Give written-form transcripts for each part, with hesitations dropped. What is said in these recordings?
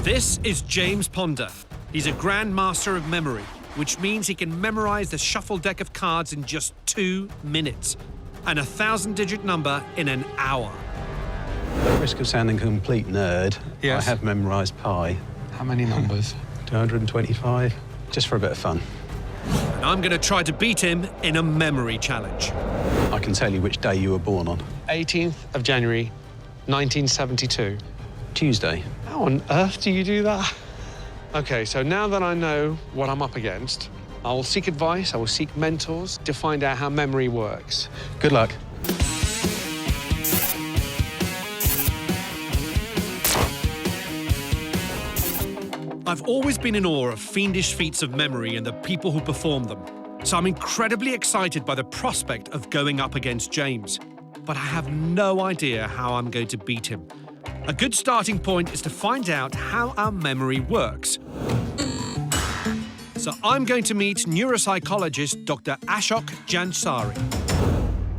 This is James Ponder. He's a grandmaster of memory, which means he can memorize the shuffle deck of cards in just 2 minutes and a 1,000-digit number in an hour. At risk of sounding a complete nerd, yes. I have memorised pi. How many numbers? 225, just for a bit of fun. And I'm going to try to beat him in a memory challenge. I can tell you which day you were born on. 18th of January, 1972. Tuesday. How on earth do you do that? OK, so now that I know what I'm up against, I will seek advice, I will seek mentors to find out how memory works. Good luck. I've always been in awe of fiendish feats of memory and the people who perform them, so I'm incredibly excited by the prospect of going up against James. But I have no idea how I'm going to beat him. A good starting point is to find out how our memory works. So I'm going to meet neuropsychologist Dr. Ashok Jansari.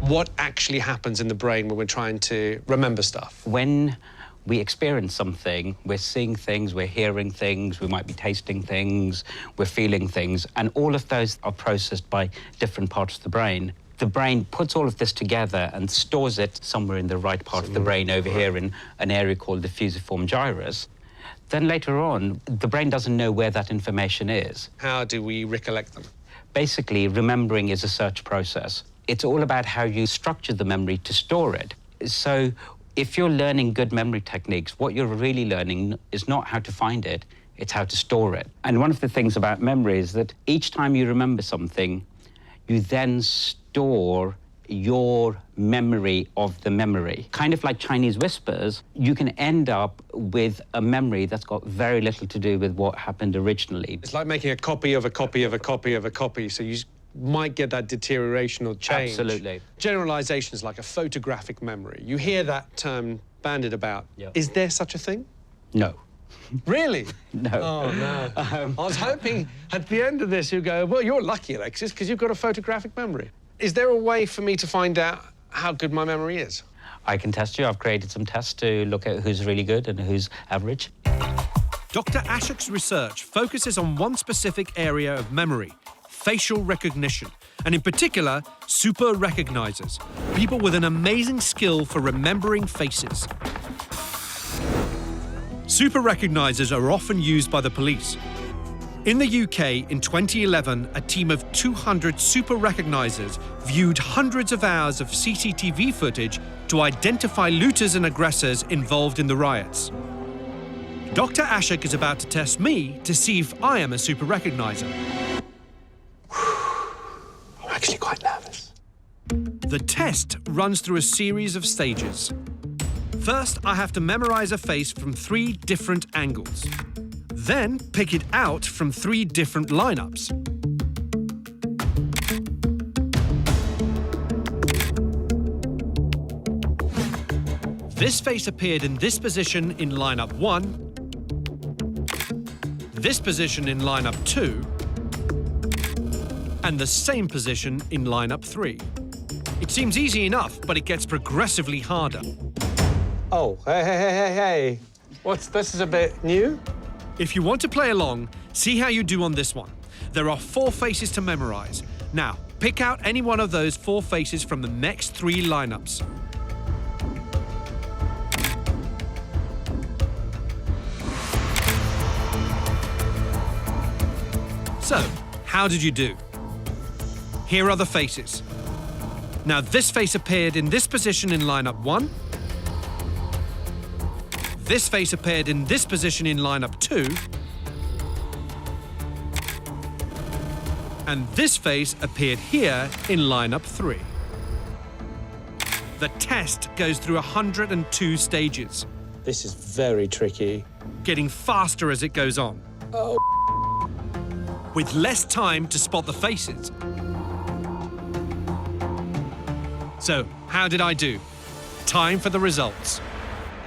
What actually happens in the brain when we're trying to remember stuff? When we experience something, we're seeing things, we're hearing things, we might be tasting things, we're feeling things, and all of those are processed by different parts of the brain. The brain puts all of this together and stores it somewhere in the right part of the brain over here in an area called the fusiform gyrus. Then later on, the brain doesn't know where that information is. How do we recollect them? Basically, remembering is a search process. It's all about how you structure the memory to store it. So if you're learning good memory techniques, what you're really learning is not how to find it, it's how to store it. And one of the things about memory is that each time you remember something, you then store your memory of the memory. Kind of like Chinese whispers, you can end up with a memory that's got very little to do with what happened originally. It's like making a copy of a copy of a copy of a copy, so you might get that deterioration or change. Absolutely. Generalization is like a photographic memory. You hear that term bandied about. Yeah. Is there such a thing? No. Really? No. Oh, no. I was hoping at the end of this you'd go, well, you're lucky, Alexis, because you've got a photographic memory. Is there a way for me to find out how good my memory is? I can test you. I've created some tests to look at who's really good and who's average. Dr. Ashok's research focuses on one specific area of memory, facial recognition, and in particular, super recognizers, people with an amazing skill for remembering faces. Super recognizers are often used by the police. In the UK, in 2011, a team of 200 super recognizers viewed hundreds of hours of CCTV footage to identify looters and aggressors involved in the riots. Dr. Ashok is about to test me to see if I am a super recognizer. I'm actually quite nervous. The test runs through a series of stages. First, I have to memorize a face from 3 different angles. Then pick it out from 3 different lineups. This face appeared in this position in lineup 1, this position in lineup 2, and the same position in lineup 3. It seems easy enough, but it gets progressively harder. Oh, hey. This is a bit new? If you want to play along, see how you do on this one. There are 4 faces to memorize. Now, pick out any one of those 4 faces from the next 3 lineups. So, how did you do? Here are the faces. Now, this face appeared in this position in lineup 1. This face appeared in this position in lineup 2. And this face appeared here in lineup 3. The test goes through 102 stages, This is very tricky. getting faster as it goes on. Oh. With less time to spot the faces. So, how did I do? Time for the results.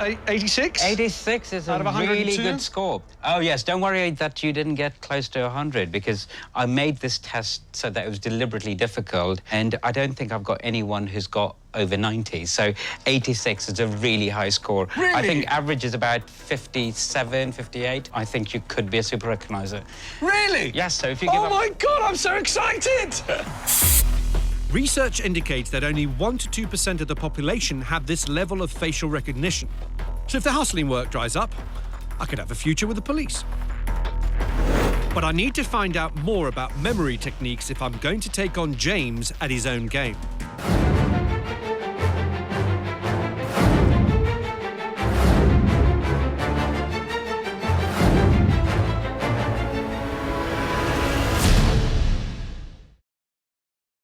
86? 86 is Out a of 102? really good score. Oh, yes, don't worry that you didn't get close to 100, because I made this test so that it was deliberately difficult, and I don't think I've got anyone who's got over 90. So 86 is a really high score. Really? I think average is about 57, 58. I think you could be a super recognizer. Really? Yes, so if you give Oh up... my God, I'm so excited! Research indicates that only 1 to 2% of the population have this level of facial recognition. So if the hustling work dries up, I could have a future with the police. But I need to find out more about memory techniques if I'm going to take on James at his own game.